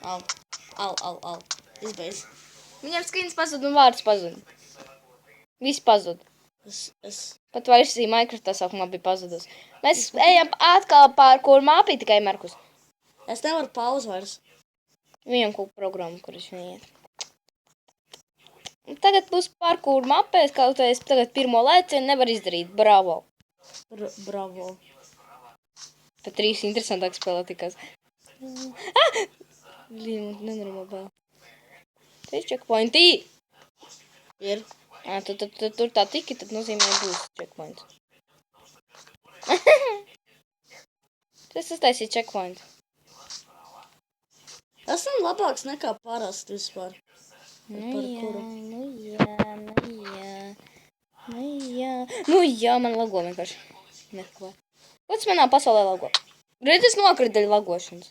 Au. Izbeidz. Viņam skins pazud un vārds pazud. Viss pazud. Es... Pat versija Minecraftā sākumā bija pazudus. Mēs ejam atkal pār kur māpī tikai Markus. Es nevaru pauzu vairs. Viņam kaut programmu, kuras viņa iet. Tagad būs parkour mapēs, kaut es tagad pirmo lēcienu nevar izdarīt. Bravo. Bravo. Pat 3 interesantāk spēlē tikās. Nenormāli vēl. 3 checkpointī. Ir. Tur tā tiki, tad nozīmē būs checkpoint. Tas uztaisīja checkpoint. Esam labāks nekā parasti vispār. Nu jā, man lago vienkārši. Neklā. Kāds manā pasaulē lago? Redz, es nokritu daļu lagošanas.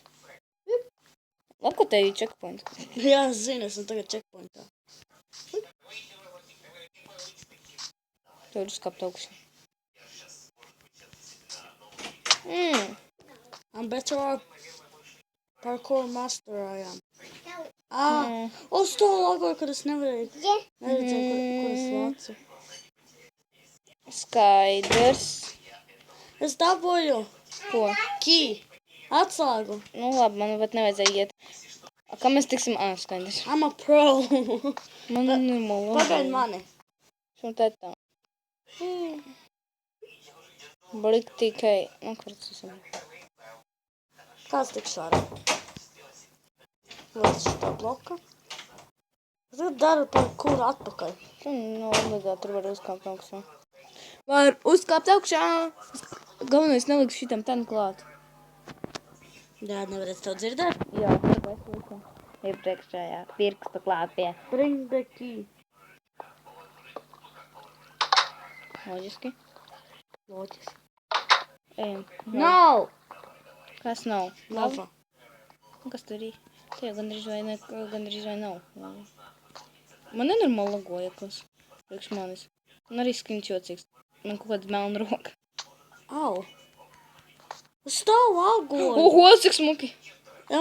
Labi, ka tev ir checkpoint. Jā, es zinu, esmu tagad checkpointā. Tev ir uzkāpt augšā. I'm better parkour master I am. Es to lagoju, kad es nevarēju. Neredzēju, kur es lācu. Skaidrs. Es dabūju. Ko? Key. Atslēgu. Nu labi, man pat nevajadzēja iet. Kā mēs tiksim? Skaidrs. I'm a pro. Man normāli. Pagaid mani. Šum tā. Blik tikai. Kur tas esam? Kāds tik svara? Lūdzu šitā bloka. Es tagad daru par kuru atpakaļ. Nu, obligāti tur var uzkāpt augšā. Var uzkāpt augšā! Galvenais nelikt šitam ten klāt. Jā, nevarēs to dzirdēt? Jā, tāpēc likam. Iepriekšējā pirksta klāt pie. Bring the key. Loģiski. Loģiski. Ejam. Nav! Kas nav? Lava. Kas tur ir? Tie gandrīz vai nav. Man nenormāli lagoja, kas priekš manis. Un arī skins jocīgs. Man kaut kāda melna roka. Au. Es tā lagoju. Oho, cik smuki. Jā,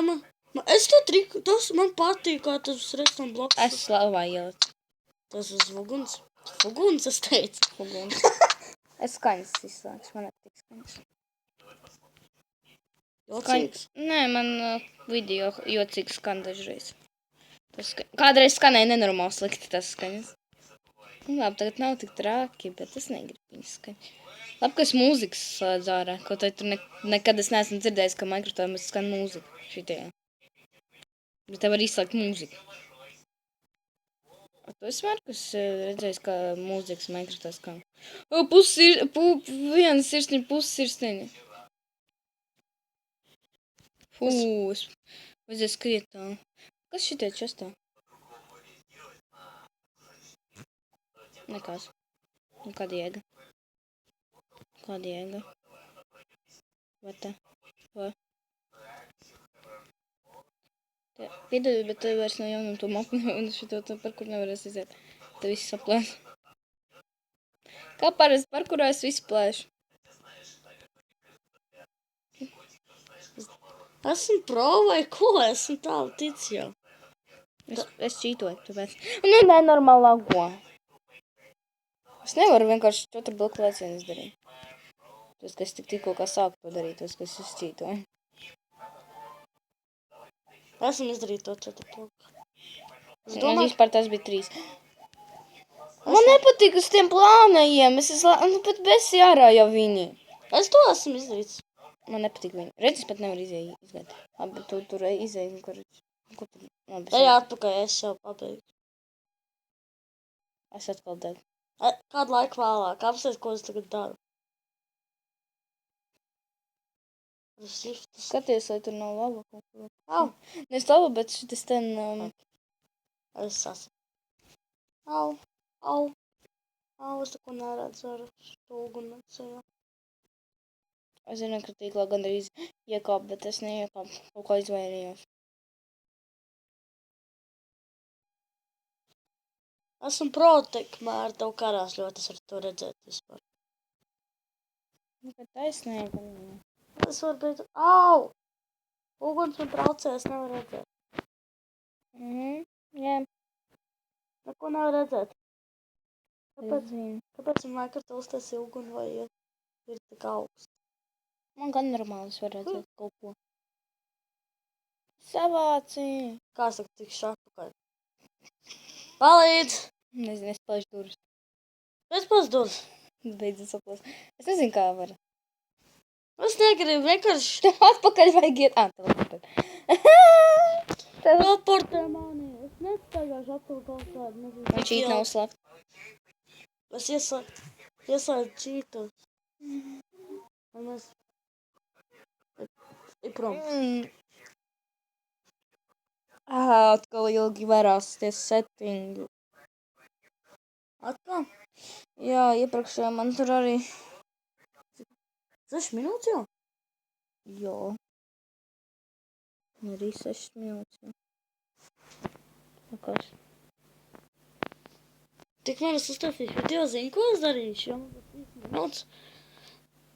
es to triku, tas man patīk, kā tas restam bloks. Es slavā ieliku. Tas uz vuguns. Vuguns, es teicu. Vuguns. Es skaņas izslēgšu, man nepatīk skaņas. Jocīgs? Nē, man video jocīgs skan dažreiz. Kādreiz skanēja nenormāli slikti tas skaņas. Nu, labi, tagad nav tik trāki, bet es negribu viņas skaņas. Labi, ka es mūzikas slēdzu ārā, kaut vai tur nekad es neesmu dzirdējis, ka Minecraftā mēs skan mūzika šitajā. Bet te var izslēgt mūziku. Tu esi Markus redzējis, kā mūzikas Minecraftā skan? Viena sirsniņa, pussirsniņa. Es vajadzēja skriet tā. Kas šitie čestā? Nekās. Kāda jēga? Kāda jēga? Vai te? Vai? Piedod, bet tev vairs no jaunam to mapu un šito par kur nevarēs iziet. Te viss saplēs. Kā parasti parkurā es visu plēšu? Esmu pro vai ko? Esmu tālu tic jau. Es čītoju, tāpēc. Nu, nenormāli lago. Es nevaru vienkārši 4 bloku lēcienu izdarīt. Tas, ka es tikko kā sāku to darīt, tas, ka es čītoju. Esmu izdarīt to 4 bloku. Man vispār tas bija 3. Man nepatīk uz tiem plānajiem. Nu, pat besi ārā jau viņi. Es to esmu izdarīts. Man nepatīk viņi. Redz, es pat nevaru izgāt. Labi, tu tur izēji, kur tur... Ej atpakaļ, es jau pabeigšu. Es atkal degu. Kādu laiku vēlāk? Apsies, ko es tagad daru? Skaties, lai tur nav lava kaut kur. Au. Nes lava, bet šitas ten... Es sasu. Au. Es tako neredzu ar stūgunu ceļā. Es zinu, ka tīklā gandrīz iekāp, bet es neiekāpu. Kaut kā izvairījos. Esmu pro tikmēr, tev karās ļoti, es varu to redzēt vispār. Nu, bet taisnīgi. Es varu beidzot... Au! Uguns man traucē, es nevaru redzēt. Jā, Neko nevar redzēt. es zinu. Kāpēc man vajag ar to uztaisīt uguni vai ir tik augsts? Man gan normāli es varu redzēt kaut ko. Savāci! Kā saka, tik šāpakaļ? Palīdz! Nezinu, es plēšu durvis. Es pazdos. Beidzot saplēs. Es nezinu, kā var. Es negribu vienkārši Tev atpakaļ vajag iet. Tev atpakaļ. Tev teleportē mani. Es nestaigāšu atkal kaut kādu, nezinu. man šīt nav slēgt. Es ieslēdzu čītos. Un mēs... Ir prom. Atkal ilgi varās tie settingi. Atkal? Jā, iepriekšējā man tur arī. 6 minūtes jau? Jā. Arī 6 minūtes. Jā. Nu, kas? Tikmēr es uztaisīšu video, zinu, ko es darīšu. Jā, man būs 3 minūtes.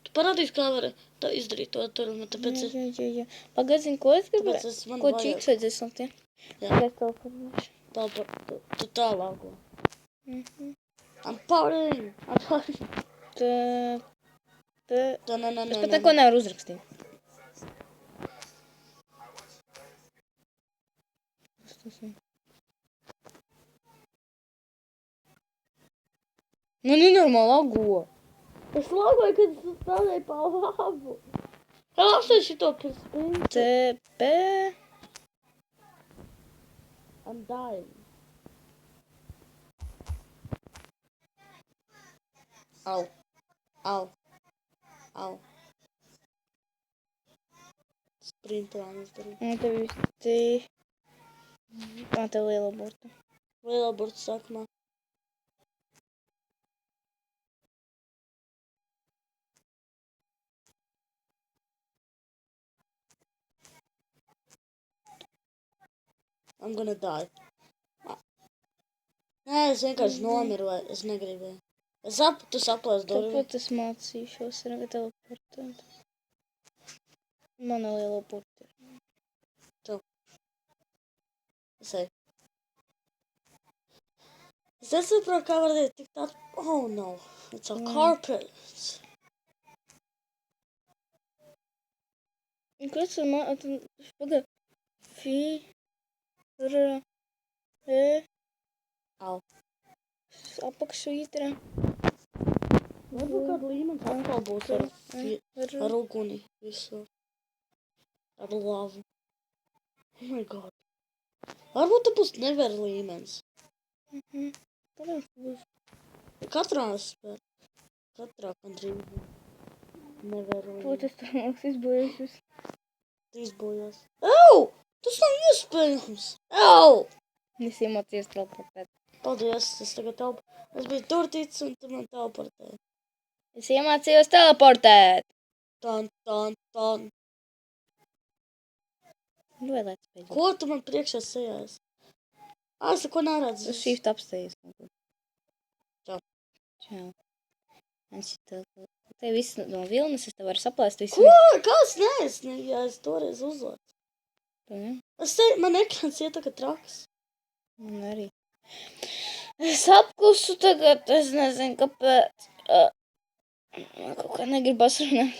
Tu parādīsi, kā var tā izdarīt to tur. Tāpēc Jā. Pagad, zinu, ko es tāpēc gribēju? es man Ko vajag. čīks vajadzēs likt, ja? Jā. Tagad to parunāšu. Tu tālāko. I'm powering. Es pat neko nevaru uzrakstīt. Nu, nenormāli lago. Es lagoju, kad es spēlēju pa labu. Klausies šito pirms sprintu. TP. I'm dying. Au. Sprintā izdarīju. Un tev īsti... Tev liela burta. Liela burta sākumā. I'm gonna die. Nē, es vienkārši nomiru, es negribēju. Tu saplēs durvi. Tāpat es mācīšos ar teleportēt. Mana liela burta. Es eju. Es nesaprotu, kā var darīt tik tādu... Oh, no. It's a carpet. Kas ir Pagad. Au. Apakšvītra. Varbūt kāda līmenis atkal būs ar uguni visu. Ar lavu. Oh my god. Varbūt te būs never līmenis. Protams, būs. Katrā spēlē. Katrā kandrība. Never Ko līmenis. tas tur mums izbojusies? Izbojās. Au! Tas nav iespējams. Au! Es iemācījos teleportēt. Paldies, es tagad Es biju tur ticis un tu man teleportēji. Es iemācījos teleportēt. Tan. Vai lēc pēc? Ko tu man priekšā sejāsi? Es neko neredzu. Uz shift apstējies. Čau. Man šitā... Te viss no vilnas, es te varu saplēst visu. Ko? Kas? Nē, es toreiz uzlēcu. Tu, ne? Man ekrāns iet tā kā traks. Man arī. Es apklusu tagad, es nezinu, kāpēc. Man kaut kā negribas runāt.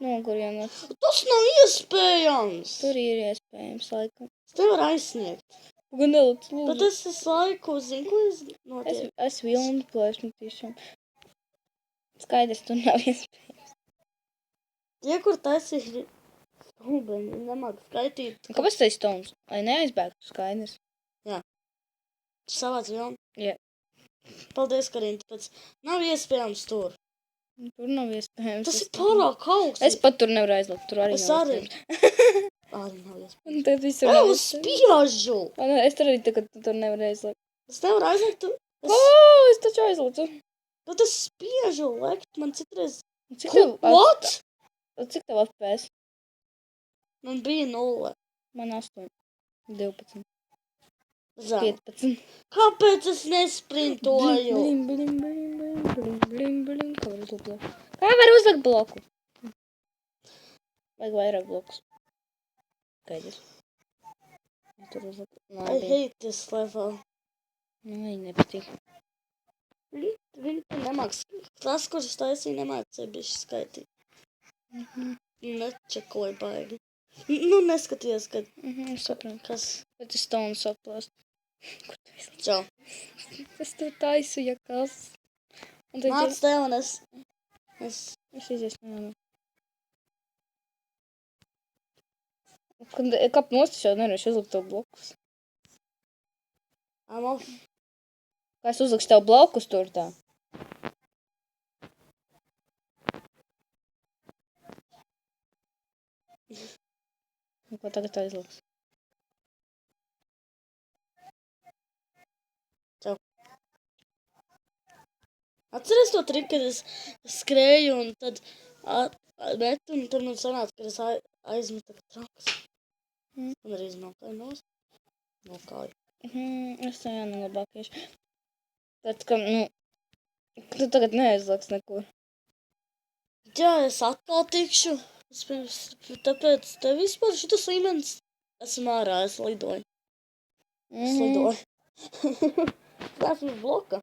Nogurjam. Tas nav iespējams. Tur ir iespējams laikam. Es nevaru aizsniegt. Gan nelūdz, Bet lūdzu. es esmu laiku, zinu, ko es notiek. Es vilnu plēšnu tiešām. Skaidrs, tur nav iespējams. Tie, kur taisīja stūbeņi, nemāk skaitīt. Kāpēc tas ir stons? Lai neaizbēgtu, skaidrs. Savāc vilnu. Jā. Paldies, Karina, tāpēc nav iespējams tur. Tur nav iespējams. Tas ir pārāk augsts. Es pat tur nevaru aizlikt, tur arī Es nav arī. iespējams. Arī nav iespējams. Un tad visur nav Es iespējams. spiežu! Es tur arī tagad tur nevaru aizlikt. Es nevaru aizlikt. Es taču aizliku. Bet es spiežu lekt, man citreiz... Cik tev What? Cik tev FPS? Man bija 0. Man 8. 12. Zem. 15. Kāpēc es nesprintoju? Blim. Kā var uzlikt bloku? Vajag vairāk blokus. Skaidrs. Tur uzlikt. I Labi. hate this level. Man viņa nepatīk. Viņi te nemāks. Tas, kurš taisīja, nemāks sevišķi skaitīt. Nečekoja baigi. Nu, neskaties, kad Es saprotu. kas. Bet es stonu saplāst. Ko tu izlikt? Čau. Es tev taisu, ja kas. Un tad Nāc tev un es. es iziešu no. Kāp nost jau nevarēšu uzlikt tev blokus. I'm off. Kā es uzlikšu tev blokus tur tā? Nu, ko tagad tā izliks? Atceries to triku, kad es skrēju un tad metu un tur man sanāca, ka es aizmetu traks. Un arī nokāju nost. Nokāju. Es tā jānolabākiešu. Tad, ka, tu tagad neaizliks nekur. Jā, es atkal tikšu. Tāpēc tev vispār šitas līmenis. Esmu ārā, es lidoju. Es lidoju. Es esmu uz bloka.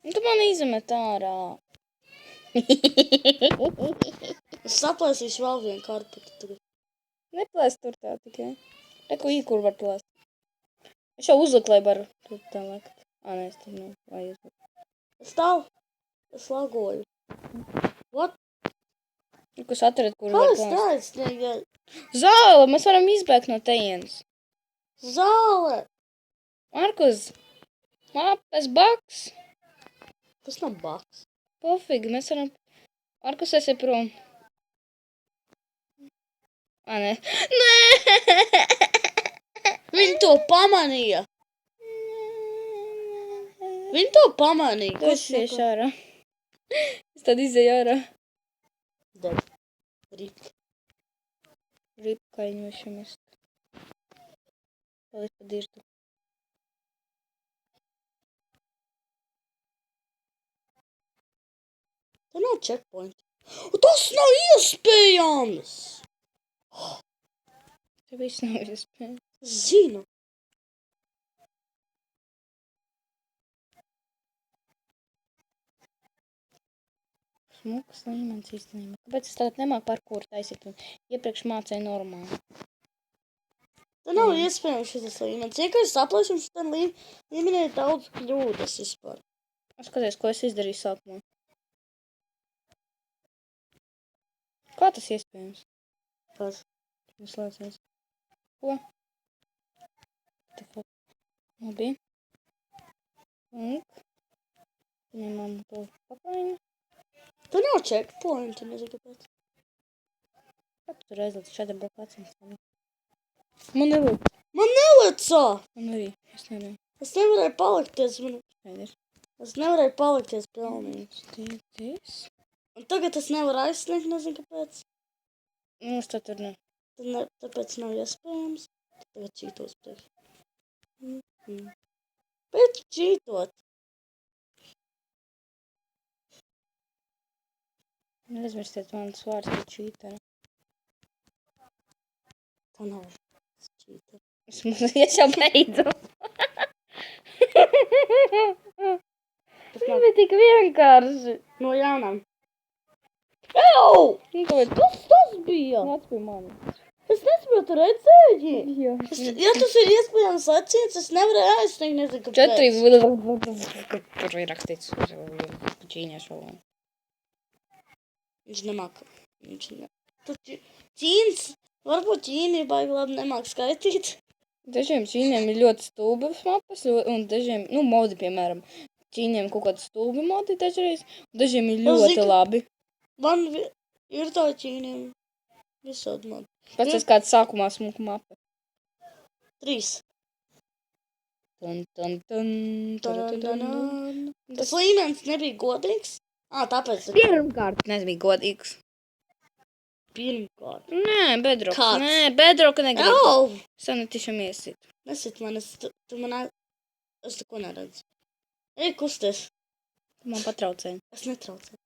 Tu man izmet ārā. Es saplēsīšu vēl vienu karpetu tagad. Neplēst tur tā tikai. Reku īkur var plēst. Es jau uzliku, lai varu tur tā likt. Nē, es tur nav. Vai uzliku. Es stāvu. Es lagoju. What? Kas atverat, kur Kā var es plēst? neaizsniegu? Zāle! Mēs varam izbēgt no tejienes. Zāle! Markus! Mapes baks! Tas nav baks. Pofīgi, mēs varam... Markus, esi prom. Nē. Nē! Viņi to pamanīja. Viņi to pamanīja. Tu esi iešu ārā. Es tad izēju ārā. Dead. Rip. Ripkaņu višam est. Palies pa dirtu. Tā nav checkpoint. Tas nav iespējams! Te viss nav iespējams. Zinu. Smuks līmenis īstenībā. Kāpēc es tagad nemāku parkūru taisīt un iepriekš mācēju normāli? Tā nav iespējams šitas līmenis. Vienkārši saplēšams, tad līmenī ir daudz kļūdas vispār. Skaties, ko es izdarīju sākumā. Kā tas iespējams? Kas? Es lēcies. Ko? Tā kā labi. Un ņemam to pakaiņu. Tā nav checkpoint, nezinu kāpēc. Kā tu tur aizliec šāda blokācijas? Man neliec. Man nelicā! Man arī. Es nevarēju. Es nevarēju palikties. Skaidrs. Es nevarēju palikties pilnīgi. Stīties. Un tagad es nevaru aizsniegt, nezinu kāpēc. Nu, es tā tur ne. Tāpēc nav iespējams. Tagad čītos priekš. Pēc čītot. Neaizmirstiet manas vārds pēc čītara. Tā nav čītot. Es jau beidzu. Tas bija tik vienkārši. No jaunām. Au! Tas bija. Nāc pie manis. Es nesaprotu redzēji. Jā. Ja tas ir iespējams acīts, es nevarēju aizsniegt, nezinu kāpēc. 4. Tur ir rakstīts. Ķīniešu valodā. Viņš nemāk. Ķīns, varbūt Ķīni baigi labi nemāk skaitīt. Dažiem ķīņiem ir ļoti stulbas mapas, un dažiem, modi, piemēram, ķīņiem kaut kādi stulbi modi dažreiz, un dažiem ir ļoti labi. Man ir tā Ķīniem visādi modi. Pats es kāds sākumā smuku mapa. 3. Tas līmenis nebija godīgs? Tāpēc. Pirmkārt nebija godīgs. Pirmkārt. Nē, Bedrock. Kāds? Nē, Bedrock negribu. Au! Sani tiešām iesit. Nesit man, tu man, es neko neredzu. Ej, kusties. Tu man patraucēji. Es netraucēju.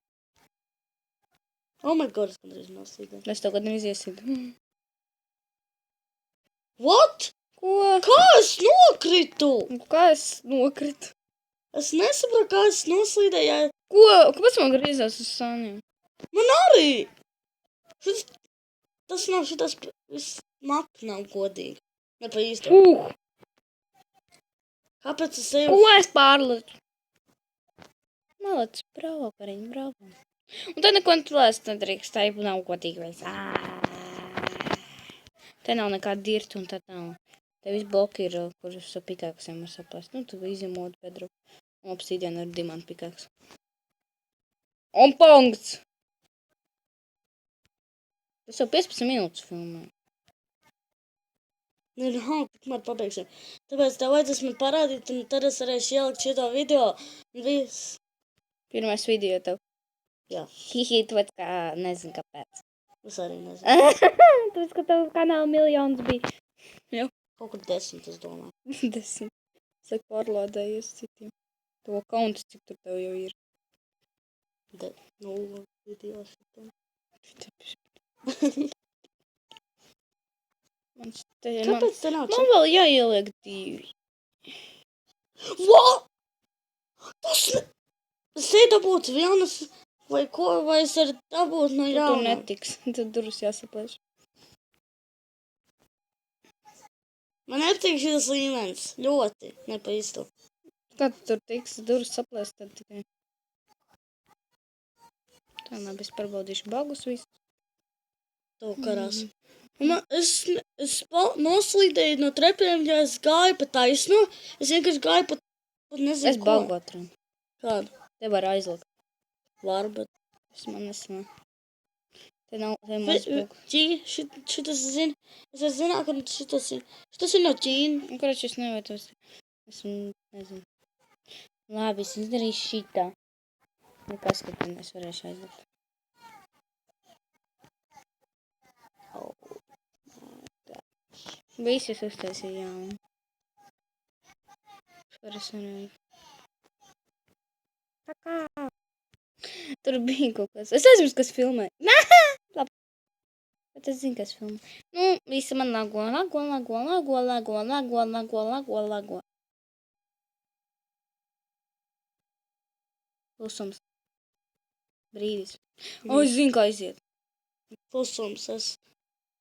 Oh my god, es kādreiz nosīdēju. Es tev kad nevis iesit. What? Ko? Kā es nokritu? Kā es nokritu? Es nesaprotu, kā es noslīdēju. Ko? Kāpēc man griezās uz sāniem? Man arī! Tas nav šitas... Viss mapa nav godīgi. Ne pa īstu. Kāpēc es eju? Ko es pārlecu? Malec, bravo, Kariņ, bravo. Un tad neko tulēst nedrīkst, tā jau nav godīgi vairs. Te nav nekāda dirta un tad nav. Te viss bloki ir, kurus ar pikāksiem var saplēst. Nu, tu izjemot bedru. Un obsidianu ar dimantu pikāks. Un punkts! Tas jau 15 minūtes filmē. Nav, tikmēr pabeigsim. Tāpēc tev vajadzēs man parādīt, un tad es varēšu ielikt šito video. Un viss. Pirmais video tev. Jā. Hihi, tu vec kā nezinu kāpēc. Es arī nezinu. Tāpēc, ka tev kanāla miljons bija. Jā. Kaut kur 10, es domāju. 10. Saka, pārlādējies citiem. To kauntus, cik tur tev jau ir. 0 video šitam. Kāpēc te nav Man vēl jāieliek 2. What? Tas ne... Es eju dabūt vienas, vai ko, vai es ar dabūt no Tu jauna. netiks. Tad durus jāsaplēš. Man nepatīk šis līmenis. Ļoti. Ne pa īstu. Kā tu tur tiks durus saplēst, tad tikai. Tā labi, es pārbaudīšu bagus visu. To karās. Man, es noslīdēju no trepiem, ja es gāju pa taisno. Es vienkārši gāju pa nezinu Es ko. bagu atradu. Kādu? Te var aizlikt. Var, bet... Es man nesmu. Te nav, te maz bagu. Šitas zina. Es zinu, ka šitas ir. Šitas ir no Ķīna. Un, karač, es nevajadzos. Esmu, nezinu. Labi, es izdarīšu šitā. Nekas, ka te es varēšu aizlikt. Visi es uztaisīju jaunu. Švar es varēju. Tur bija kaut kas. Es aizmirstu, kas filmē. Labi. Bet es zinu, kas filmē. Nu, visi man lago. Klusums. Brīdis. O, es zinu, kā aiziet. Klusums.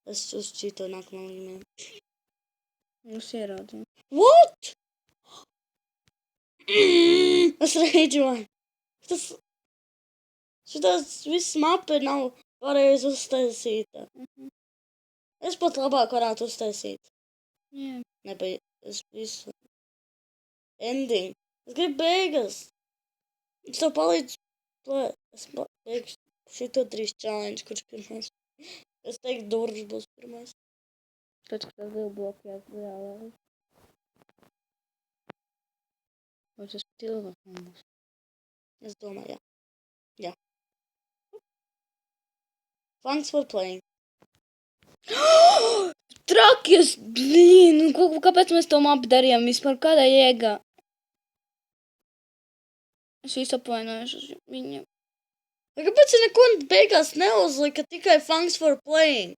Es uz šito nākamā līmeni. Jūs ieraudzījāt. What? Es reģoju. Šitas viss mapa nav pareizi uztaisīta. Es pat labāk varētu uztaisīt. Jā. Nebija, es visu. Ending. Es gribu beigas. Es tev palīdzu. Es beigšu šito 3 challenge, kurš pirmais. Es teiktu, durvis būs pirmais. Tad, kad lielu bloku jāliek. Vai tas pat ilgāk nebūs? Es domāju, jā. Thanks for playing. Trakies, blīn, kāpēc mēs to mapu darījām vispār? Kādā jēgā? Es visu apvainojuši uz viņu. Kāpēc viņa neko beigās neuzlika tikai thanks for playing?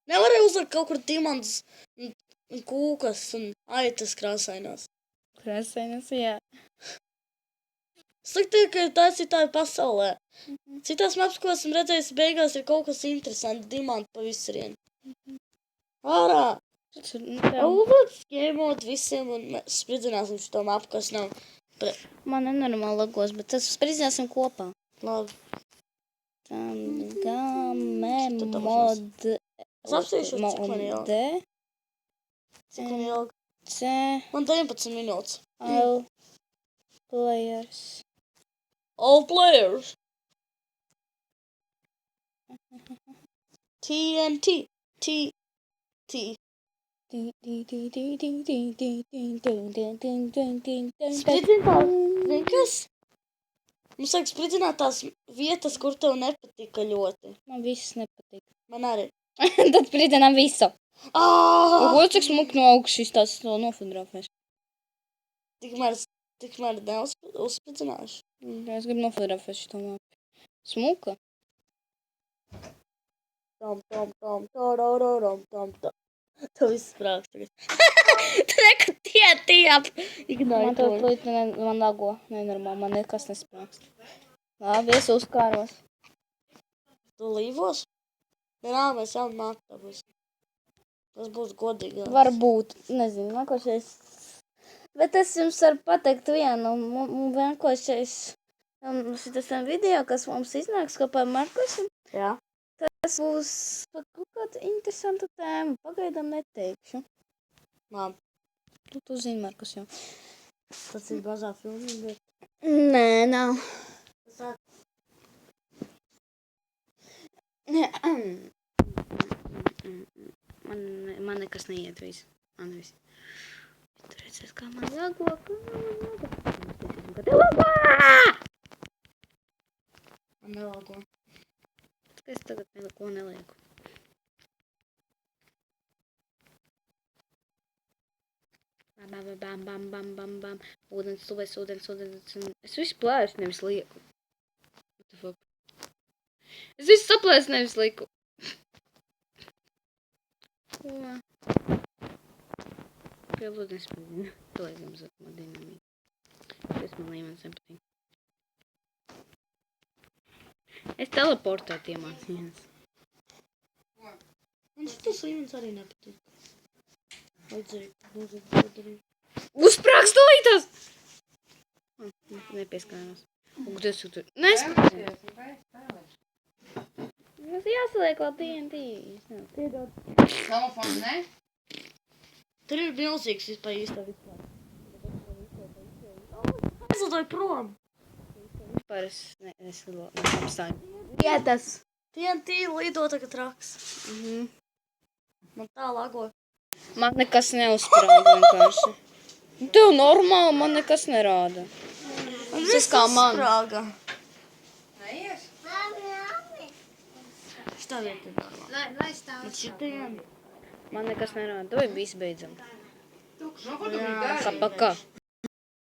Nevarēja uzlikt kaut kur dimants un kūkas un aitas krāsainās. Krāsainas, jā. Slikti, ka tā ir citādi pasaulē. Citās maps, ko esam redzējis, beigās ir kaut kas interesants. Dimanti pa visurien. Ārā! Lūdzu, skēmot visiem un mēs spridzināsim šo mapu, kas nav... Man nenormāli lagos, bet tas spridzināsim kopā. Labi. Game mod... Es apsīšu, cik man ilgi. Cik man ilgi? C... Man 19 minūtes. All players. All players. TNT. T. Spridzināt, zini kas? Mums sāk spridzināt tās vietas, kur tev nepatika ļoti. Man viss nepatīk. Man arī. Tad spridzinām visu. Aaaa! Ko cik smuk no augšas tās to nofotografēs? Tikmēr neuzspridzināšu. Es gribu nofotografēt šito mapu. Smuka? Tom. Tev viss sprāgs tagad. Tu nekad tie ap. Man Ignāri to to. plīt, man lago. Nenormāli, man nekas nesprākst. Labi, es uzkāros. Tu līvos? Nē, mēs jau naktā būs. Tas būs godīgāk. Varbūt, nezinu, nākošais. Bet es jums varu pateikt vienu, vienkošais šitas video, kas mums iznāks kopā ar Markusu. Jā. Tas būs par kaut kādu interesantu tēmu. Pagaidām neteikšu. Labi. Tu zini, Markus, jau. Tas ir bazā filmi, bet... Nē, nav. Tas Man nekas neiet visu. Man viss. Tu redzēs, kā man lago. Ka tev lago! man nelago. Es tagad neko nelieku. Bam, bam, bam, bam, bam. Ūdens, tuvēs, ūdens. Es visu plēšu, nevis lieku. What the fuck? Es visu saplēsu, nevis lieku. Ko? Pie ūdens padina. Paliekam zakumā dinamīti. Tas man līmenis nepatīk. Es teleportēt iemācījos. Man šitas līmenis arī nepatīk. Vajadzēja padarīt. Uzsprāgs dolītās! Nepieskārās. Un tas tu tur... Nespēj. Tas jāsaliek vēl TNT. Piedod. Telefonu, ne? Tur ir milzīgs vispār īstā vispār. Aizlidoju prom. Vispār es neapstāju. Vietas. TNT lido tagad traks. Man tā lago. Man nekas neuzsprāga vienkārši. Tev normāli, man nekas nerāda. Tas kā man. Sprāga. Neies? Šitā vieta ir normāla. Lai stāv. Bet šitien. Man nekas nerāda. Vai viss beidzam? Nu, ko tu gribi darīt? Kapaka.